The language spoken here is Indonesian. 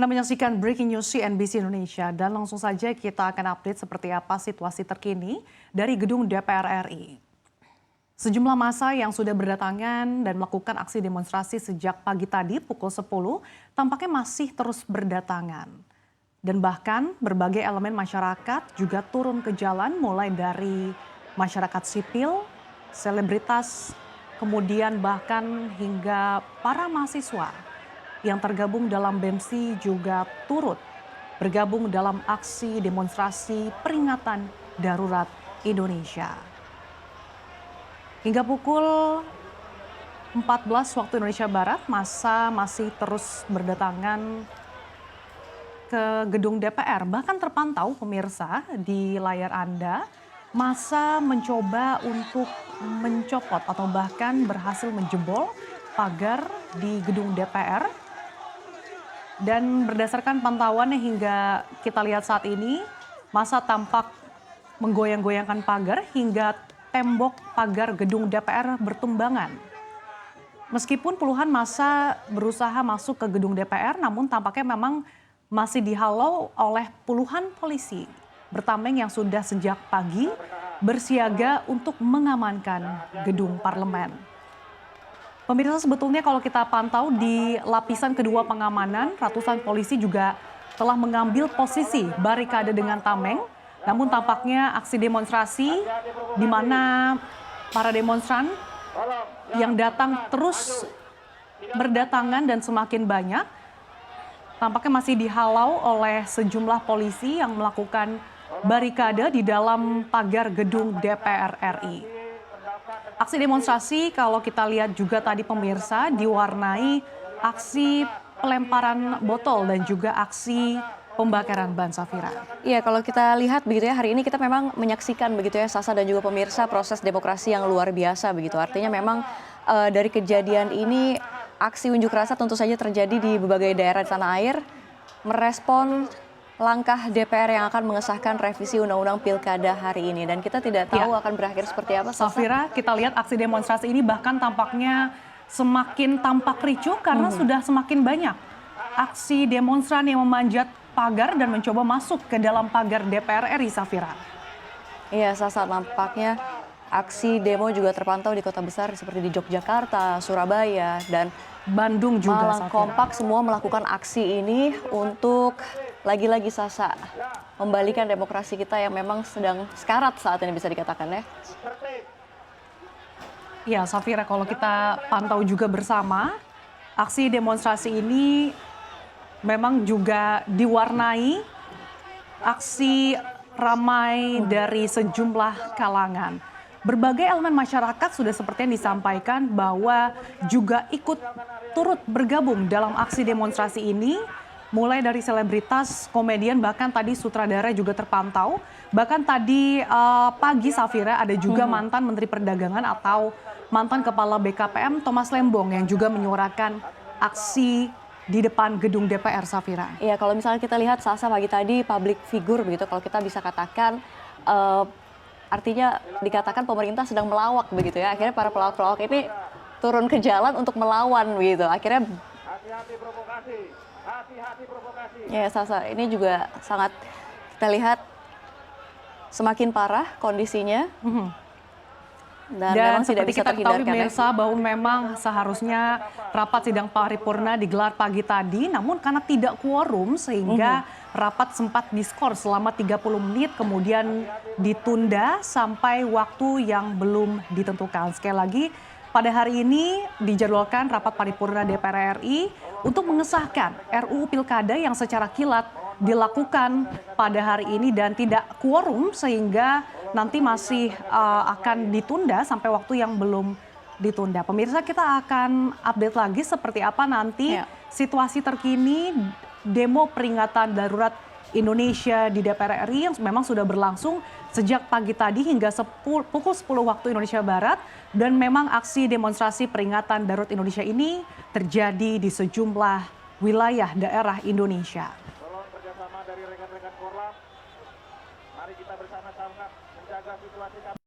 Anda menyaksikan Breaking News CNBC Indonesia dan langsung saja kita akan update seperti apa situasi terkini dari gedung DPR RI. Sejumlah massa yang sudah berdatangan dan melakukan aksi demonstrasi sejak pagi tadi pukul 10 tampaknya masih terus berdatangan. Dan bahkan berbagai elemen masyarakat juga turun ke jalan mulai dari masyarakat sipil, selebritas, kemudian bahkan hingga para mahasiswa yang tergabung dalam BEMSI juga turut bergabung dalam aksi demonstrasi peringatan darurat Indonesia. Hingga pukul 14 waktu Indonesia Barat, massa masih terus berdatangan ke gedung DPR. Bahkan terpantau pemirsa di layar Anda, massa mencoba untuk mencopot atau bahkan berhasil menjebol pagar di gedung DPR. Dan berdasarkan pantauan hingga kita lihat saat ini, massa tampak menggoyang-goyangkan pagar hingga tembok pagar gedung DPR bertumbangan. Meskipun puluhan massa berusaha masuk ke gedung DPR, namun tampaknya memang masih dihalau oleh puluhan polisi bertameng yang sudah sejak pagi bersiaga untuk mengamankan gedung parlemen. Pemirsa, sebetulnya kalau kita pantau di lapisan kedua pengamanan, ratusan polisi juga telah mengambil posisi barikade dengan tameng. Namun tampaknya aksi demonstrasi di mana para demonstran yang datang terus berdatangan dan semakin banyak, tampaknya masih dihalau oleh sejumlah polisi yang melakukan barikade di dalam pagar gedung DPR RI. Aksi demonstrasi kalau kita lihat juga tadi pemirsa diwarnai aksi pelemparan botol dan juga aksi pembakaran ban, Safira. Iya, kalau kita lihat begitu ya, hari ini kita memang menyaksikan begitu ya Sasa dan juga pemirsa proses demokrasi yang luar biasa begitu. Artinya memang dari kejadian ini aksi unjuk rasa tentu saja terjadi di berbagai daerah di tanah air merespon langkah DPR yang akan mengesahkan revisi Undang-Undang Pilkada hari ini. Dan kita tidak tahu akan berakhir seperti apa, Safira, kita lihat aksi demonstrasi ini bahkan tampaknya semakin tampak ricuh karena sudah semakin banyak aksi demonstran yang memanjat pagar dan mencoba masuk ke dalam pagar DPR RI, Safira. Iya, Sasa, nampaknya aksi demo juga terpantau di kota besar seperti di Yogyakarta, Surabaya, dan Bandung juga, Malang. Kompak semua melakukan aksi ini untuk lagi-lagi Sasa membalikan demokrasi kita yang memang sedang sekarat saat ini bisa dikatakan ya. Ya, Safira, kalau kita pantau juga bersama, aksi demonstrasi ini memang juga diwarnai aksi ramai dari sejumlah kalangan. Berbagai elemen masyarakat sudah seperti yang disampaikan bahwa juga ikut turut bergabung dalam aksi demonstrasi ini. Mulai dari selebritas, komedian, bahkan tadi sutradara juga terpantau. Bahkan tadi pagi, Safira, ada juga mantan Menteri Perdagangan atau mantan Kepala BKPM Thomas Lembong yang juga menyuarakan aksi di depan gedung DPR, Safira. Iya, kalau misalnya kita lihat Sasa pagi tadi public figure begitu, kalau kita bisa katakan artinya dikatakan pemerintah sedang melawak begitu ya. Akhirnya para pelawak-pelawak ini turun ke jalan untuk melawan begitu. Akhirnya hati-hati provokasi. Ya, Sasa, ini juga sangat kita lihat semakin parah kondisinya. Dan memang tidak bisa terhindarkan. Kita pemirsa bahwa memang seharusnya rapat sidang paripurna digelar pagi tadi, namun karena tidak quorum sehingga rapat sempat diskors selama 30 menit kemudian ditunda sampai waktu yang belum ditentukan. Sekali lagi, pada hari ini dijadwalkan rapat paripurna DPR RI untuk mengesahkan RUU Pilkada yang secara kilat dilakukan pada hari ini dan tidak quorum sehingga nanti masih akan ditunda sampai waktu yang belum ditunda. Pemirsa, kita akan update lagi seperti apa nanti situasi terkini demo peringatan darurat Indonesia di DPR RI yang memang sudah berlangsung sejak pagi tadi hingga pukul 10 waktu Indonesia Barat. Dan memang aksi demonstrasi peringatan darurat Indonesia ini terjadi di sejumlah wilayah daerah Indonesia. Tolong kerjasama dari rekan-rekan Korlap, mari kita bersama-sama menjaga situasi.